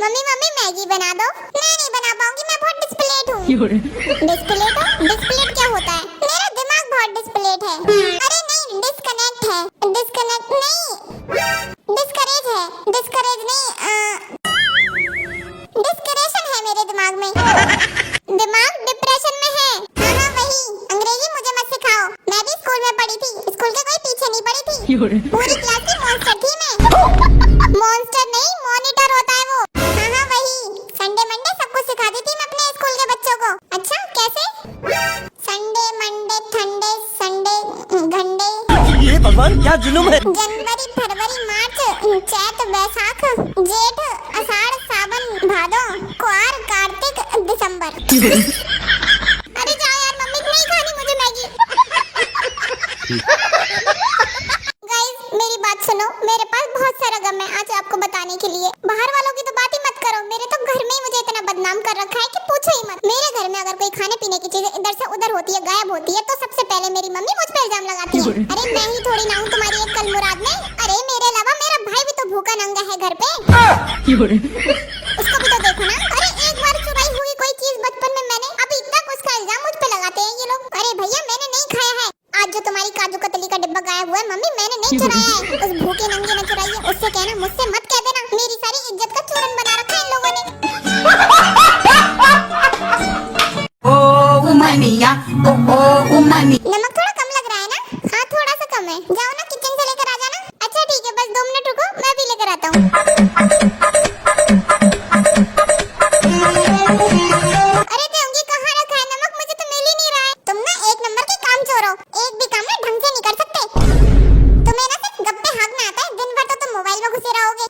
Mummy mummy Maggi बना दो। मैं नहीं बना पाऊंगी, मैं बहुत डिस्प्लेट हूँ। डिस्प्लेट हो? डिस्प्लेट क्या होता है? मेरा दिमाग बहुत डिस्प्लेट है। अरे नहीं, डिस्कनेक्ट है। डिस्कनेक्ट नहीं, डिस्करेज है। डिस्करेज नहीं, डिस्करेशन है मेरे दिमाग में। दिमाग डिप्रेशन में है। हाँ हाँ वही। अंग्रेजी मुझे मत सिखाओ, मैं भी स्कूल में पढ़ी थी, स्कूल के कोई पीछे नहीं पड़ी थी। पूरी क्लास की मॉन्स्टर थी मैं। मॉन्स्टर नहीं, मॉनिटर होता है वो। हाँ हाँ वही। संडे मंडे सब कुछ सिखाती थी मैं अपने स्कूल के बच्चों को। अच्छा कैसे? संडे मंडे थंडे संडे घंडे। ये भगवान क्या जुल्म है। जनवरी फरवरी मार्च चैत बैसाख जेठ आषाढ़ सावन भादो कुआर कार्तिक दिसंबर। अरे जाओ यार, मम्मी नहीं खानी मुझे मैगी। गाइस मेरी बात सुनो, मेरे पास बहुत सारा गम है आज आपको बताने के लिए। बाहर वालों की तो बात ही मत करो, मेरे तो घर में ही मुझे इतना बदनाम कर रखा है कि पूछो ही मत। मेरे घर में अगर कोई खाने पीने की चीजें इधर से उधर होती है, गायब होती है, तो सबसे पहले मेरी मम्मी मुझ पे इल्जाम लगाती है। अरे मैं ही थोड़ी ना हूँ तुम्हारी एक कल मुराद में। अरे मेरे अलावा मेरा भाई भी तो भूखा नंगा है घर पे, उसको भी तो देखो ना। अरे एक बार चुराई हुई कोई चीज बचपन में मैंने, अभी तक उसका इल्जाम मुझ पे लगाते हैं ये लोग। अरे भैया मैंने नहीं खाया है। आज जो तुम्हारी काजू कतली का डिब्बा गायब हुआ है मम्मी, मैंने नहीं चुराया है। उस भूखे नंगे ने चुराई है, उससे कहना, मुझसे मत कह देना। मेरी सारी इज्जत का चूरन बना रखा है इन लोगों ने। नमक थोड़ा कम लग रहा है ना? हाँ थोड़ा सा कम है। जाओ ना किचन से लेकर आ जाना। अच्छा ठीक है, बस 2 मिनट रुको, मैं भी लेकर आता हूँ। अरे देवंगी कहाँ रखा है नमक? मुझे तो मिल ही नहीं रहा है। तुम ना एक नंबर के काम चोर हो, एक भी काम ना ढंग से नहीं कर सकते। तुम्हें ना सिर्फ गप्पे हाँकना आता है, दिन भर तो तुम मोबाइल में घुसे रहोगे।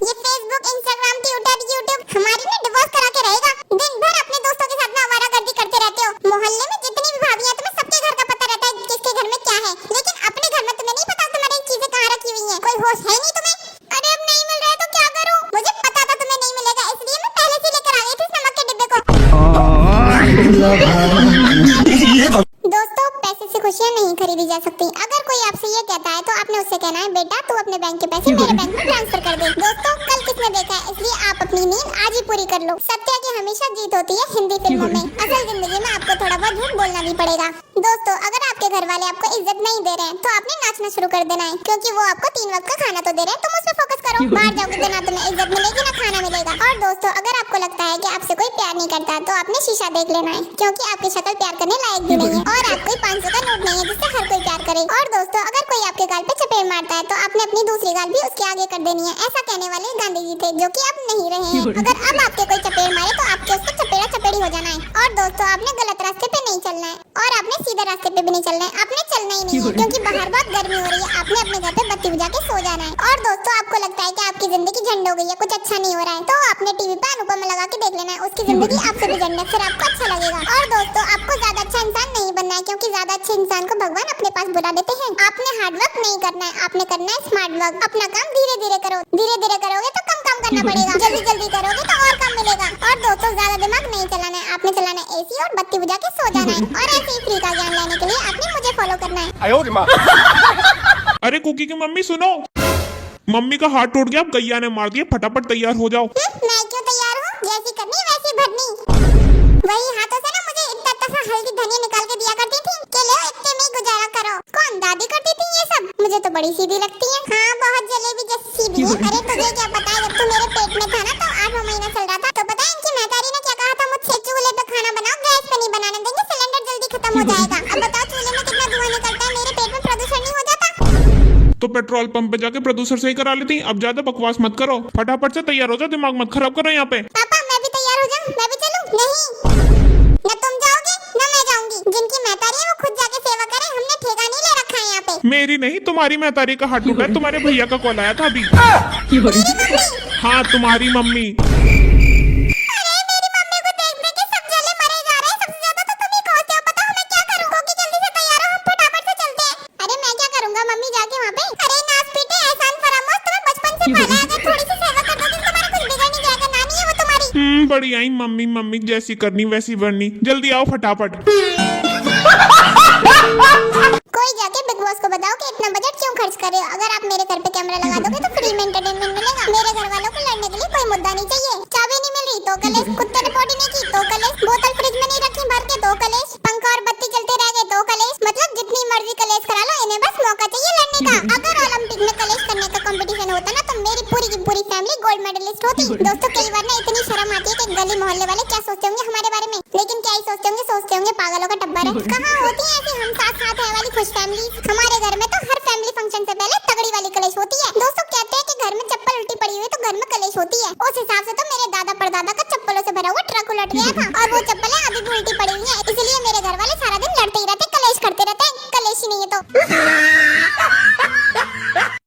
ये फेसबुक इंस्टाग्राम ट्विटर यूट्यूब हमारी ना डिवोर्स करा के रहेगा। दिन भर अपने दोस्तों के साथ ना आवारागर्दी करते रहते हो। मोहल्ले में जितनी भी भाभियां, तुम्हें सबके घर का पता रहता है किसके घर में क्या है, लेकिन अपने घर में तुम्हें नहीं पता तुम्हारी चीजें कहाँ रखी हुई हैं। कोई होश है नहीं तुम्हें। अरे अब नहीं मिल रहा है तो क्या करूं? मुझे पता था तुम्हें नहीं मिलेगा, इसलिए मैं पहले से लेकर आ गई थी इस नमक के डिब्बे को। दोस्तों पैसे से खुशियाँ नहीं खरीदी जा सकती। अगर कोई आपसे ये कहता है तो आपने उससे कहना है, बेटा तू अपने बैंक के पैसे मेरे बैंक में ट्रांसफर कर दे। दोस्तों कल किसने देखा है, इसलिए आप अपनी नींद आज ही पूरी कर लो। सत्य की हमेशा जीत होती है हिंदी फिल्मों में, असल जिंदगी में आपको थोड़ा बहुत झूठ बोलना भी पड़ेगा। दोस्तों अगर आपके घर वाले आपको इज्जत नहीं दे रहे हैं तो आपने नाचना शुरू कर देना है, क्योंकि वो आपको 3 वक्त का खाना तो दे रहे हैं। तुम उस पर फोकस करो। बाहर जाओगे तो ना तुम्हें इज्जत मिलेगी ना खाना मिलेगा। और दोस्तों अगर आपको लगता है कि आपसे कोई प्यार नहीं करता तो आपने शीशा देख लेना है, क्योंकि आपकी शक्ल प्यार करने लायक भी नहीं है, और आप कोई 500 का नोट नहीं है जिससे हर कोई प्यार करे। और दोस्तों अगर कोई आपके गाल पे चपेट मारता है तो आपने अपनी दूसरी गाल भी उसके आगे कर देनी है। ऐसा कहने वाले गांधी जी थे, जो कि अब नहीं रहे हैं। अगर अब आपके कोई चपेट मारे तो आपके उसको चपेड़ा चपेड़ी हो जाना है। और दोस्तों आपने गलत रास्ते पे नहीं चलना है, और आपने सीधे रास्ते पे भी नहीं चलना है। आपने चलना ही नहीं है, क्योंकि बाहर बहुत गर्मी हो रही है। आपने अपने घर पे बत्ती बुझा के सो जाना है। और दोस्तों आपको लगता है कि आपकी जिंदगी झंड हो गई है, कुछ अच्छा नहीं हो रहा है, तो आपने टीवी पे अनुपमा लगा के देख लेना है। उसकी जिंदगी आपसे भी झंड है, फिर आपको अच्छा लगेगा। और दोस्तों आपको ज्यादा अच्छा इंसान नहीं बनना है, क्योंकि ज्यादा अच्छे इंसान को भगवान अपने पास बुला देते हैं। आपने हार्ड वर्क नहीं करना है, आपने करना है स्मार्ट वर्क। अपना काम धीरे धीरे करो, धीरे धीरे करोगे तो कम काम करना पड़ेगा, जल्दी जल्दी करोगे तो और काम मिलेगा। और दोस्तों ज्यादा दिमाग नहीं चलाना है, आपने चलाना है एसी और बत्ती बुझा के सो जाना है। और ऐसे ही फ्री का ज्ञान लेने के लिए आपने मुझे फॉलो करना है। अरे कुकी की मम्मी सुनो, मम्मी का हाथ टूट गया, अब गैया ने मार दिया, फटाफट तैयार हो जाओ। मैं क्यों तैयार हूँ? जैसी करनी वैसी भरनी। वही हाथों से ना मुझे इतना सा हल्दी धनिया निकाल के दिया करती थी कि लो इतने में गुजारा करो। कौन दादी करती थी ये सब? मुझे तो बड़ी सीधी लगती है। हाँ बहुत जलेबी जैसी सीधी है। अरे तुझे क्या पता है, जब तू मेरे पेट में था ना तो 8वां महीना चल रहा था, तो पता है इनकी महतारी ने क्या कहा था मुझसे? चूल्हे पे खाना बनाओ, गैस पे नहीं बनाने देंगे, सिलेंडर जल्दी खत्म हो जाएगा। अब बताओ चूल्हे में कितना धुआं निकलता है, मेरे पेट में प्रदूषण नहीं हो जाता? तो पेट्रोल पंप पे जाके प्रदूषण सही करा लेती। अब ज्यादा बकवास मत करो, फटाफट से तैयार हो जाओ, दिमाग मत खराब करो यहाँ पे। पापा मैं भी तैयार हो जाऊं? मैं भी चलूं? नहीं, न तुम जाओगे न मैं जाऊंगी। जिनकी महतारी है वो खुद जाके सेवा करे, हमने ठेका नहीं ले रखा है यहाँ पे। मेरी नहीं, तुम्हारी महतारी का हाथ टूटा है। तुम्हारे भैया का कॉल आया था अभी। हाँ तुम्हारी मम्मी। अरे मेरी मम्मी को देख देख के सब जले मरे जा रहे हैं। सबसे ज्यादा तो तुम ही खोजते हो। पता मैं क्या करूँ? कोकी जल्दी से तैयार हो, हम फटाफट से चलते हैं। अरे मैं क्या करूँगा मम्मी जाके वहाँ पे? अरे नाच पीटे एहसान फरामोश, तुम्हें बचपन से पाला है। अगर थोड़ी सी सेवा कर दोगे तो तुम्हारा कुछ बिगड़ नहीं जाएगा। नानी है वो तुम्हारी। बड़ी आई मम्मी, मम्मी जैसी करनी वैसी बननी। जल्दी आओ फटाफट। वही जाके बिग बॉस को बताओ कि इतना बजट क्यों खर्च कर रहे हो। अगर आप मेरे घर पे कैमरा लगा दोगे तो फ्री में एंटरटेनमेंट मिलेगा। मेरे घर वालों को लड़ने के लिए कोई मुद्दा नहीं चाहिए। चाबी नहीं मिल रही तो कलेश, कुत्ते ने पोटी नहीं की तो कलेश, बोतल फ्रिज में नहीं रखी भर के तो कलेश, पंखा और बत्ती चलते रह गए तो कलेश। मतलब जितनी मर्जी कलेश करा लो, इन्हें बस मौका चाहिए लड़ने का। अगर ओलंपिक में कलेश करने का कंपटीशन होता ना तो मेरी पूरी की पूरी फैमिली गोल्ड मेडलिस्ट होती। दोस्तों कई बार ना इतनी शर्म आती है कि गली मोहल्ले वाले क्या सोचते होंगे हमारे बारे में, लेकिन क्या ही सोचते होंगे पागलों का टब्बर है। कहाँ होती है ऐसी हम साथ साथ है वाली खुश फैमिली। हमारे घर में तो हर फैमिली फंक्शन से पहले तगड़ी वाली कलेश होती है। दोस्तों कहते हैं कि घर में चप्पल उल्टी पड़ी हुई तो घर में कलेश होती है। उस हिसाब से तो मेरे दादा परदादा का चप्पलों से भरा हुआ ट्रक उलट गया था और वो चप्पलें अभी भी उल्टी